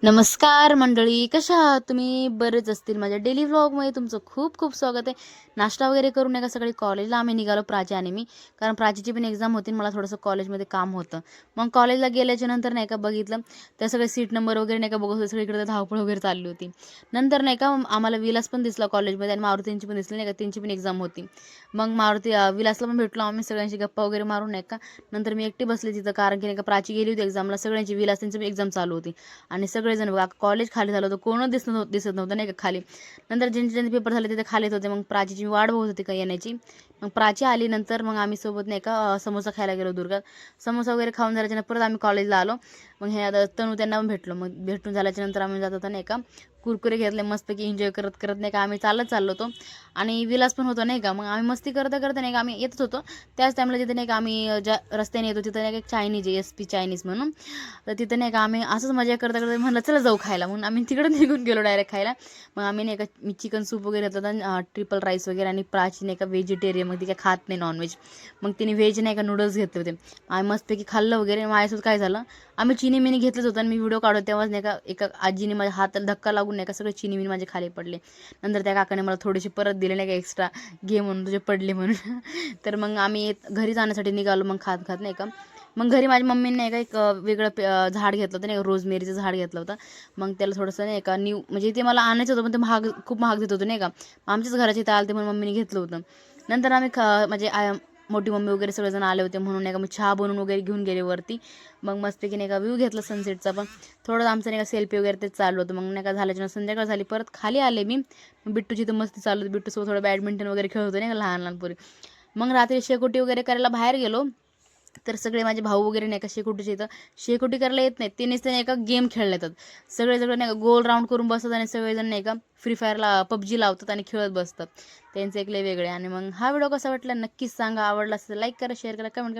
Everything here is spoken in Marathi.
नमस्कार मंडळी, कशा आहात तुम्ही? बरेच असतील. माझ्या डेली व्लॉगमध्ये तुमचं खूप खूप स्वागत आहे. नाश्ता वगैरे करून नाही का सकाळी कॉलेजला आम्ही निघालो, प्राची आणि मी. कारण प्राचीची पण एक्झाम होती, मला थोडंसं कॉलेजमध्ये काम होतं. मग कॉलेजला गेल्याच्या नंतर नाही का बघितलं, त्या सगळे सीट नंबर वगैरे नाही का बघत होते, सगळीकडे धावपळ वगैरे चालली होती. नंतर नाही का आम्हाला विलास पण दिसला कॉलेजमध्ये आणि मारुतींची पण दिसली नाही का, त्यांची पण एक्झाम होती. मग विलासला पण भेटलो आम्ही, सगळ्यांशी गप्पा वगैरे मारून नाही का. नंतर मी एकटी बसली तिथं, कारण की नाही का प्राची गेली होती एक्झामला, सगळ्यांची विलास त्यांची एक्झाम चालू होती. आणि सगळेजण बघा कॉलेज खाली झालं होतं, कोणच दिसत नव्हतं नाही का खाली. नंतर ज्यांचे ज्यांचे पेपर झाले तिथे खाली येत होते. मग प्राचीची मी वाट बघत होती का येण्याची. मग प्राची आली नंतर मग आम्ही सोबत नाही का समोसा खायला गेलो दुर्गात. समोसा वगैरे खाऊन झाल्याच्या नंतर परत आम्ही कॉलेजला आलो. मग हे आता तनू त्यांना पण भेटलो. मग भेटून झाल्याच्या नंतर आम्ही जात होता नाही का कुरकुरे घेतले मस्तपैकी एन्जॉय करत करत नाही का आम्ही चाललो होतो. आणि विलास पण होतो नाही का. मग आम्ही मस्ती करता करता नाही का आम्ही येतच होतो. त्याच टाईमला तिथे नाही का आम्ही ज्या रस्त्याने येतो तिथे नाही का एक चायनीज आहे, SP चायनीज म्हणून. तर तिथं नाही का आम्ही असंच मजा करता करता म्हणलं चला जाऊ खायला, म्हणून आम्ही तिकडे निघून गेलो डायरेक्ट खायला. मग आम्ही नाही का मी चिकन सूप वगैरे घेतलं होतं, ट्रिपल राईस वगैरे. आणि प्राची नाही का व्हेजिटेरियन, मग ती काय खात नाही नॉनव्हेज. मग तिने व्हेज नाही का नूडल्स घेतले होते. आम्ही मस्तपैकी खाल्लं वगैरे. माझ्यासोबत काय झालं, आम्ही चिनी मिनी घेतलंच होतं आणि मी व्हिडिओ काढतो तेव्हाच नाही का एका आजीने माझ्या हाताला धक्का लागून नाही का सगळे चिनी मिनी माझे खाली पडले. नंतर त्या काकाने मला थोडेसे परत दिले नाही का एक्स्ट्रा, घे म्हणून तुझे पडले म्हणून. तर मग आम्ही घरी जाण्यासाठी निघालो मग खात खात नाही का. मग घरी माझ्या मम्मीने नाही का एक वेगळं झाड घेतलं होतं नाही का, रोजमेरीचं झाड घेतलं होतं. मग त्याला थोडंसं नाही का म्हणजे ते मला आणायचं होतं पण ते खूप महाग देत होतं नाही का. आमच्याच घराच्या इथं आलं ते म्हणून मम्मीने घेतलं होतं. नंतर आम्ही म्हणजे मोठी मम्मी वगैरे सगळेजण आले होते म्हणून नाही का मी चहा बनवून वगैरे घेऊन गेले वरती. मग मस्तपैकी नाही का व्ह्यू घेतला सनसेटचा पण. थोडं आमचं नाही का सेल्फी वगैरे तेच चालू होतं. मग नाही का झाल्याच्या संध्याकाळ झाली, परत खाली आले मी. बिट्टूची तर मस्ती चालू होती, बिट्टूसोबत थोडं बॅडमिंटन वगैरे खेळत होते नाही का लहान लहान पोरी. मग रात्री शेकोटी वगैरे करायला बाहेर गेलो. तर सगळे माझे भाऊ वगैरे नाही का शेकोटीचे इथं शेकोटी करायला येत नाही, तेनेच ते नाही का गेम खेळले येतात. सगळे नाही का गोल राऊंड करून बसतात आणि सगळेजण नाही का फ्री फायरला पबजी लावतात आणि खेळत बसतात. त्यांचे एक लय वेगळे. आणि मग हा व्हिडिओ कसा वाटला नक्कीच सांगा. आवडला असेल लाईक करा, शेअर करा, कमेंट करा.